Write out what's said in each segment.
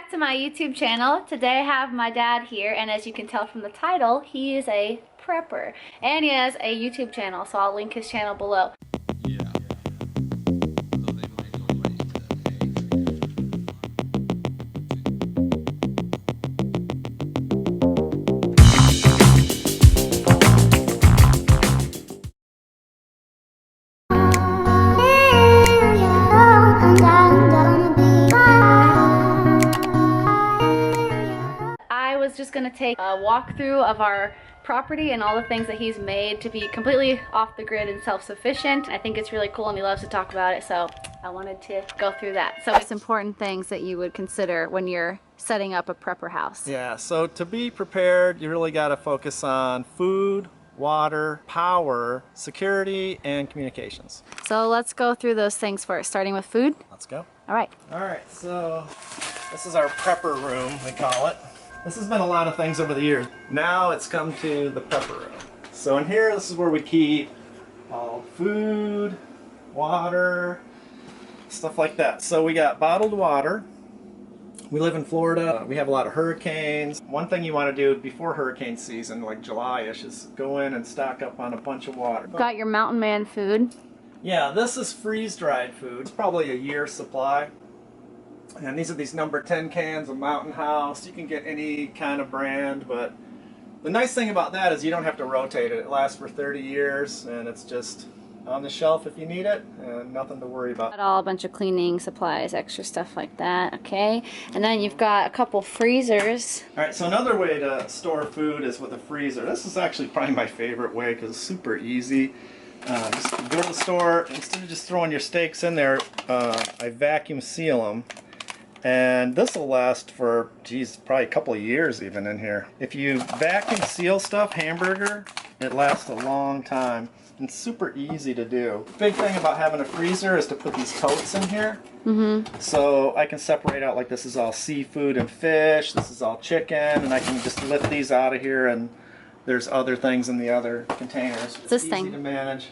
back to my YouTube channel. Today I have my dad here, and as you can tell from the title, he is a prepper. And he has a YouTube channel, so I'll link his channel below. I was just gonna take a walkthrough of our property and all the things that he's made to be completely off the grid and self-sufficient. I think it's really cool and he loves to talk about it, so I wanted to go through that. So it's important things that you would consider when you're setting up a prepper house. Yeah, so to be prepared, you really got to focus on food, water, power, security, and communications. So let's go through those things first, starting with food. Let's go. All right. All right, so this is our prepper room, we call it. This has been a lot of things over the years. Now it's come to the prepper room. So in here, this is where we keep all food, water, stuff like that. So we got bottled water. We live in Florida. We have a lot of hurricanes. One thing you want to do before hurricane season, like July-ish, is go in and stock up on a bunch of water. Got your Mountain Man food. Yeah, this is freeze-dried food. It's probably a year's supply. And these are these number 10 cans of Mountain House. You can get any kind of brand, but the nice thing about that is you don't have to rotate it. It lasts for 30 years, and it's just on the shelf if you need it, and nothing to worry about. Got all a bunch of cleaning supplies, extra stuff like that, okay? And then you've got a couple freezers. All right, so another way to store food is with a freezer. This is actually probably my favorite way because it's super easy. Just go to the store, instead of just throwing your steaks in there, I vacuum seal them. And this will last for, geez, probably a couple of years even in here. If you vacuum seal stuff, hamburger, it lasts a long time. It's super easy to do. Big thing about having a freezer is to put these totes in here. So I can separate out, like, this is all seafood and fish, this is all chicken, and I can just lift these out of here, and there's other things in the other containers. It's this easy thing to manage.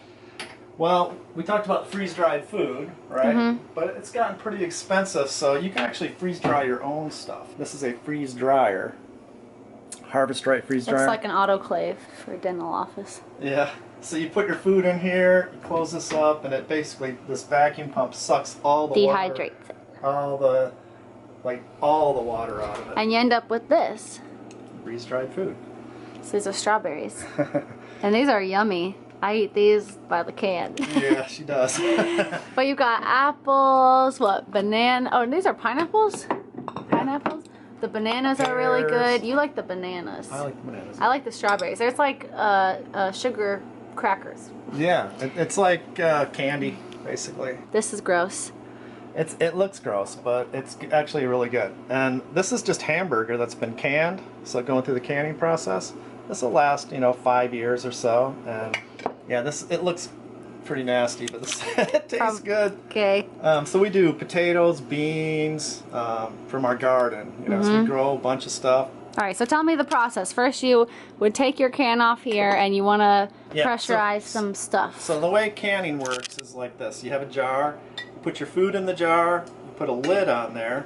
Well, we talked about freeze-dried food, right? But it's gotten pretty expensive, so you can actually freeze-dry your own stuff. This is a freeze-dryer. Harvest Right freeze-dryer. It's like an autoclave for a dental office. Yeah. So you put your food in here, you close this up, and it basically, this vacuum pump sucks all the Dehydrates it. all the water out of it. And you end up with this. Freeze-dried food. So these are strawberries. And these are yummy. I eat these by the can. Yeah, she does. But you got apples, what, banana? Oh, these are pineapples? Pineapples? The bananas are really good. You like the bananas. I like the bananas. I like the strawberries. There's like sugar crackers. Yeah, it's like candy, basically. This is gross. It looks gross, but it's actually really good. And this is just hamburger that's been canned, so going through the canning process. This will last, 5 years or so, and yeah, it looks pretty nasty, but it tastes good. Okay. So we do potatoes, beans from our garden. So we grow a bunch of stuff. All right, so tell me the process. First, you would take your can off here, and you want to pressurize some stuff. So the way canning works is like this: you have a jar, you put your food in the jar, you put a lid on there.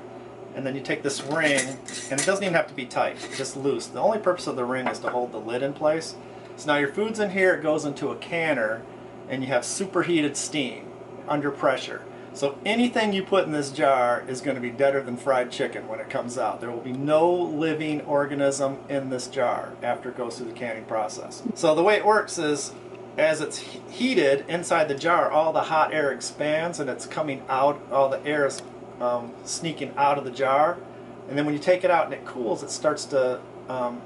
And then you take this ring, and it doesn't even have to be tight, just loose. The only purpose of the ring is to hold the lid in place. So now your food's in here, it goes into a canner, and you have superheated steam under pressure. So anything you put in this jar is going to be deader than fried chicken when it comes out. There will be no living organism in this jar after it goes through the canning process. So the way it works is, as it's heated inside the jar, all the hot air expands and it's coming out, all the air is sneaking out of the jar, and then when you take it out and it cools, it starts to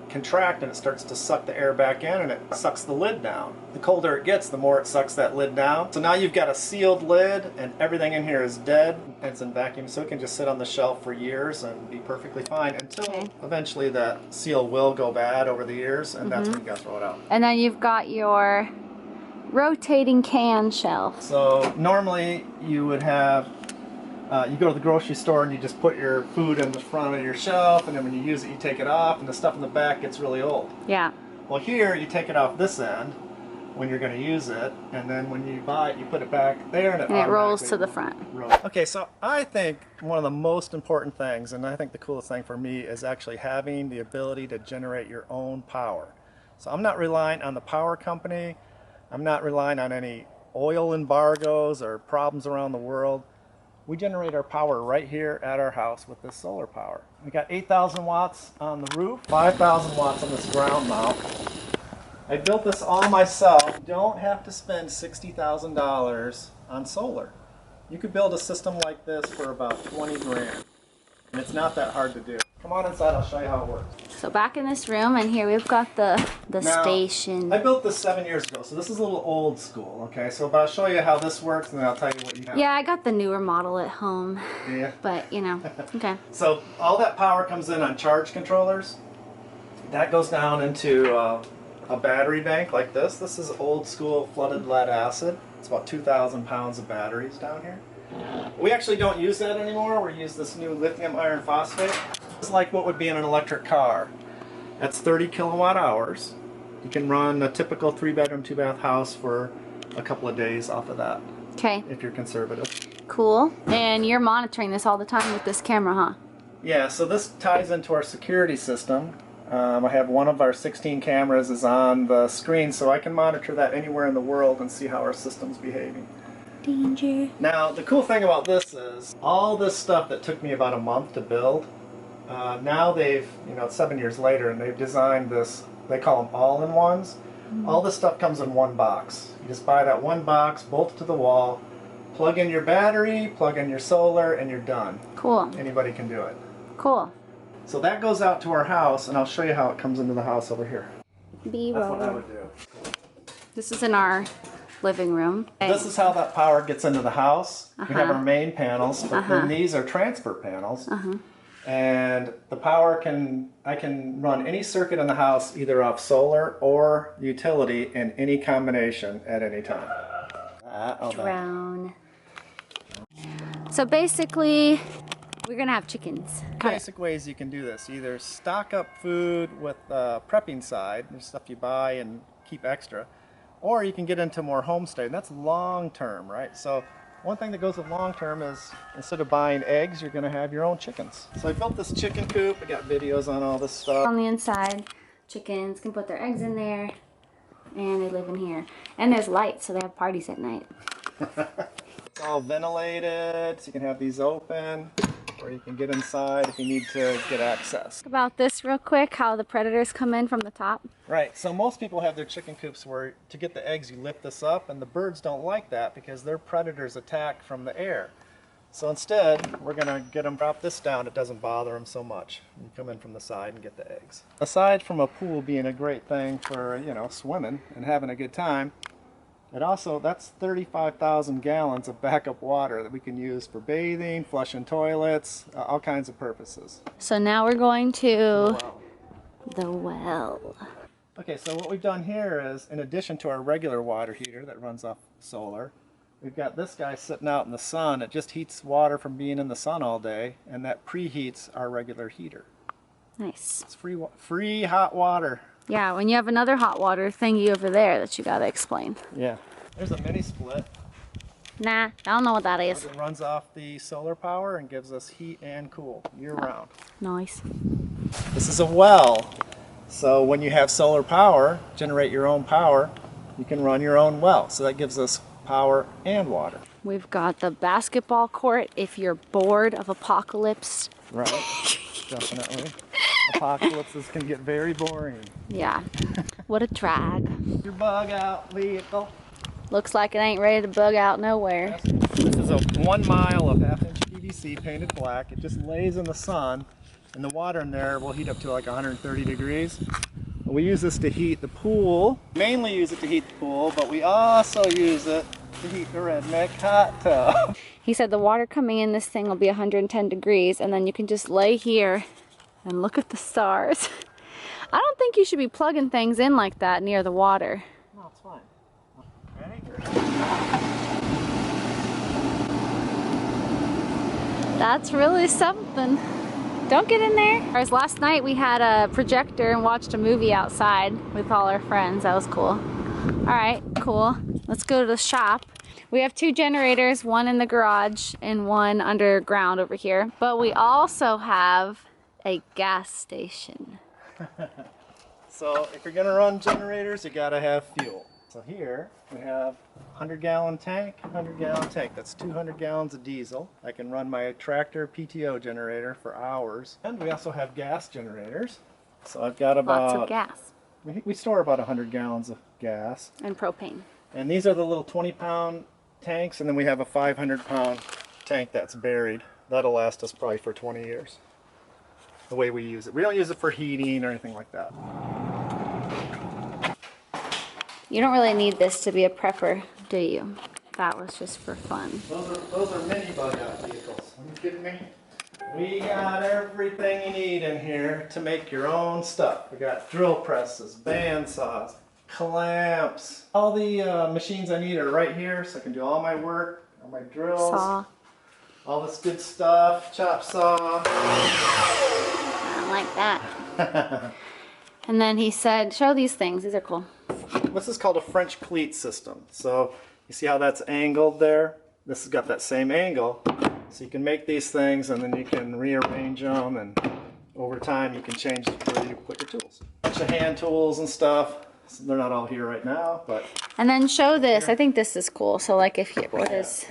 contract and it starts to suck the air back in, and it sucks the lid down. The colder it gets, the more it sucks that lid down. So now you've got a sealed lid, and everything in here is dead, and it's in vacuum, so it can just sit on the shelf for years and be perfectly fine until eventually that seal will go bad over the years, and that's when you gotta throw it out. And then you've got your rotating can shelf. So normally you would have you go to the grocery store and you just put your food in the front of your shelf, and then when you use it you take it off, and the stuff in the back gets really old. Yeah. Well, here you take it off this end, when you're going to use it, and then when you buy it, you put it back there, and And it rolls to the front. Okay, so I think one of the most important things, and I think the coolest thing for me, is actually having the ability to generate your own power. So I'm not relying on the power company. I'm not relying on any oil embargoes or problems around the world. We generate our power right here at our house with this solar power. We got 8,000 watts on the roof, 5,000 watts on this ground mount. I built this all myself. You don't have to spend $60,000 on solar. You could build a system like this for about 20 grand. And it's not that hard to do. Come on inside, I'll show you how it works. So back in this room, and here we've got the Now, station. I built this 7 years ago, so this is a little old school, okay? So I'll show you how this works, and then I'll tell you what you have. Yeah, I got the newer model at home. Yeah. But, you know, okay. So all that power comes in on charge controllers. That goes down into a battery bank like this. This is old school flooded lead acid. It's about 2,000 pounds of batteries down here. We actually don't use that anymore. We use this new lithium iron phosphate. It's like what would be in an electric car. That's 30 kilowatt hours. You can run a typical 3-bedroom, 2-bath house for a couple of days off of that. Okay. If you're conservative. Cool. And you're monitoring this all the time with this camera, huh? Yeah, so this ties into our security system. I have one of our 16 cameras is on the screen, so I can monitor that anywhere in the world and see how our system's behaving. Danger. Now, the cool thing about this is all this stuff that took me about a month to build, now they've, you know, 7 years later, and they've designed this, they call them all-in-ones. All this stuff comes in one box. You just buy that one box, bolt it to the wall, plug in your battery, plug in your solar, and you're done. Cool. Anybody can do it. Cool. So that goes out to our house, and I'll show you how it comes into the house over here. B-roll. That's what I would do. This is in our living room. This is how that power gets into the house. We have our main panels, but then these are transfer panels. And the power I can run any circuit in the house either off solar or utility in any combination at any time. Drown. So basically, we're gonna have chickens. Basic ways you can do this: either stock up food with the prepping side, there's stuff you buy and keep extra, or you can get into more homestay, and that's long term, right? So one thing that goes with long term is instead of buying eggs, you're going to have your own chickens. So I built this chicken coop. I got videos on all this stuff. On the inside, chickens can put their eggs in there, and they live in here. And there's lights, so they have parties at night. It's all ventilated, so you can have these open, or you can get inside if you need to get access. Talk about this real quick, how the predators come in from the top. Right, so most people have their chicken coops where to get the eggs you lift this up, and the birds don't like that because their predators attack from the air. So instead, we're going to get them drop this down. It doesn't bother them so much. You come in from the side and get the eggs. Aside from a pool being a great thing for, you know, swimming and having a good time, it also, that's 35,000 gallons of backup water that we can use for bathing, flushing toilets, all kinds of purposes. So now we're going to the well. Okay, so what we've done here is, in addition to our regular water heater that runs off solar, we've got this guy sitting out in the sun. It just heats water from being in the sun all day, and that preheats our regular heater. Nice. It's free hot water. Yeah, when you have another hot water thingy over there that you gotta explain. Yeah. There's a mini split. Nah, I don't know what that is. It runs off the solar power and gives us heat and cool year round. Nice. This is a well. So when you have solar power, generate your own power, you can run your own well. So that gives us power and water. We've got the basketball court if you're bored of apocalypse. Right, definitely. Apocalypses can get very boring. Yeah, what a drag. Your bug out vehicle. Looks like it ain't ready to bug out nowhere. This is a 1 mile of half-inch PVC painted black. It just lays in the sun, and the water in there will heat up to like 130 degrees. We use this to heat the pool. Mainly use it to heat the pool, but we also use it to heat the redneck hot tub. He said the water coming in this thing will be 110 degrees, and then you can just lay here and look at the stars. I don't think you should be plugging things in like that near the water. No, it's fine. Ready? That's really something. Don't get in there. Whereas last night we had a projector and watched a movie outside with all our friends. That was cool. Alright, cool. Let's go to the shop. We have 2 generators, one in the garage and one underground over here. But we also have a gas station. So if you're gonna run generators, you gotta have fuel. So here we have 100-gallon tank, 100-gallon tank. That's 200 gallons of diesel. I can run my tractor PTO generator for hours. And we also have gas generators. So I've got about... Lots of gas. We store about 100 gallons of gas. And propane. And these are the little 20-pound tanks, and then we have a 500-pound tank that's buried. That'll last us probably for 20 years. The way we use it. We don't use it for heating or anything like that. You don't really need this to be a prepper, do you? That was just for fun. Those are mini bug out vehicles. Are you kidding me? We got everything you need in here to make your own stuff. We got drill presses, band saws, clamps. All the machines I need are right here, so I can do all my work, all my drills. Saw. All this good stuff, chop saw. I don't like that. And then he said, show these things, these are cool. This is called a French cleat system. So you see how that's angled there? This has got that same angle. So you can make these things and then you can rearrange them, and over time you can change where you put your tools. A bunch of hand tools and stuff. So they're not all here right now, but... And then show this, I think this is cool. So like if you, what is...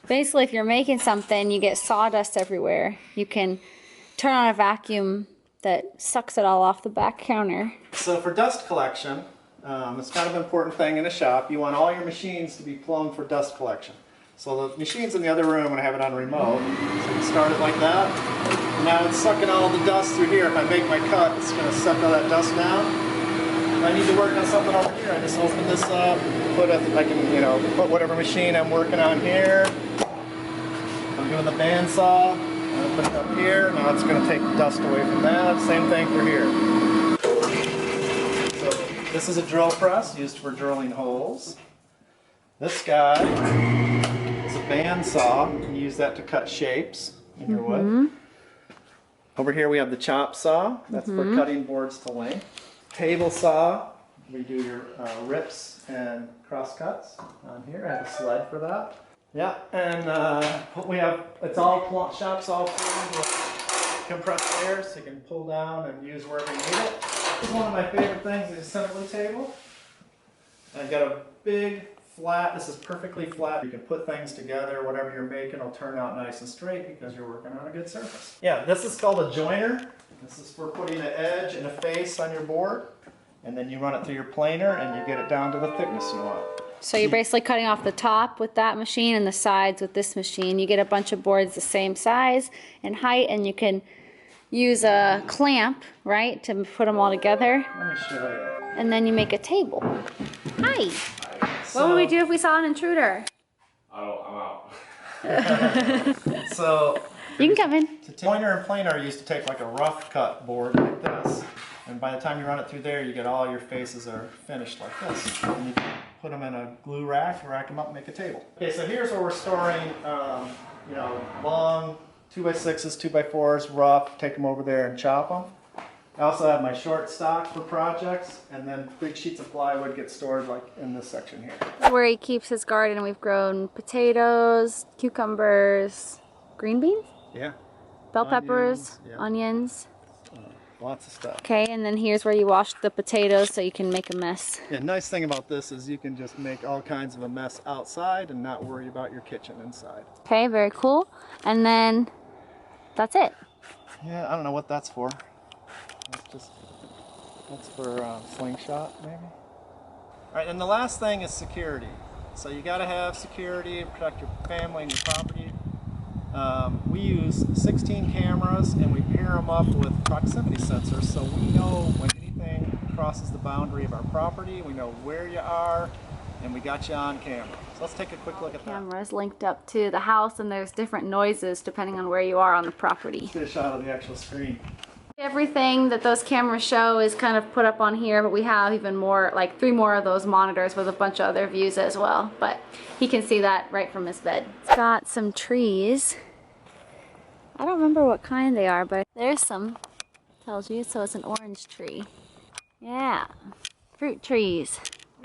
Basically, if you're making something, you get sawdust everywhere. You can turn on a vacuum that sucks it all off the back counter. So for dust collection, it's kind of an important thing in a shop. You want all your machines to be plumbed for dust collection. So the machine's in the other room and I have it on remote. So you start it like that. Now it's sucking all the dust through here. If I make my cut, it's going to suck all that dust down. If I need to work on something over here, I just open this up, I can, put whatever machine I'm working on here. I'm doing the bandsaw, I'm put it up here. Now it's going to take dust away from that. Same thing for here. So this is a drill press used for drilling holes. This guy is a bandsaw. You use that to cut shapes in your wood. Over here we have the chop saw. That's for cutting boards to length. Table saw. We do your rips and cross cuts on here. I have a sled for that. Yeah, and we have, shop's all filled with compressed air, so you can pull down and use wherever you need it. This is one of my favorite things, the assembly table. I've got a big flat, this is perfectly flat. You can put things together, whatever you're making will turn out nice and straight because you're working on a good surface. Yeah, this is called a joiner. This is for putting an edge and a face on your board, and then you run it through your planer and you get it down to the thickness you want. So you're basically cutting off the top with that machine and the sides with this machine. You get a bunch of boards the same size and height, and you can use a clamp, right, to put them all together. Let me show you. And then you make a table. Hi. So, What would we do if we saw an intruder? Oh, I'm out. So You can come in. joiner and planer used to take like a rough cut board like this, and by the time you run it through there, you get all your faces are finished like this. And you can put them in a glue rack, rack them up, and make a table. Okay, so here's where we're storing, long 2x6s, 2x4s, rough. Take them over there and chop them. I also have my short stock for projects, and then big sheets of plywood get stored like in this section here. Where he keeps his garden. We've grown potatoes, cucumbers, green beans, Yeah. bell Onions, peppers, yeah. onions. Lots of stuff. Okay, and then here's where you wash the potatoes so you can make a mess. Yeah, nice thing about this is you can just make all kinds of a mess outside and not worry about your kitchen inside. Okay, very cool. And then that's it. Yeah, I don't know what that's for. That's for slingshot, maybe. All right, and the last thing is security. So you got to have security and protect your family and your property. We use 16 cameras and we pair them up with proximity sensors, so we know when anything crosses the boundary of our property, we know where you are, and we got you on camera. So let's take a quick look at that. Cameras linked up to the house, and there's different noises depending on where you are on the property. Get a shot of the actual screen. Everything that those cameras show is kind of put up on here, but we have even more, like 3 more of those monitors with a bunch of other views as well. But he can see that right from his bed. It's got some trees. I don't remember what kind they are, but there's some. Tells you, so it's an orange tree. Yeah, fruit trees.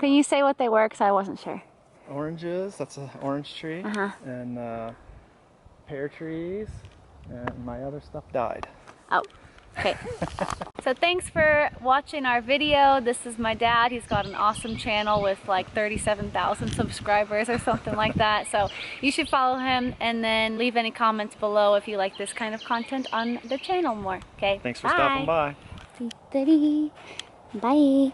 Can you say what they were? Because I wasn't sure. Oranges, that's an orange tree. And pear trees. And my other stuff died. Oh, okay. So thanks for watching our video. This is my dad. He's got an awesome channel with like 37,000 subscribers or something like that. So you should follow him, and then leave any comments below if you like this kind of content on the channel more. Okay, Thanks for stopping by. Bye.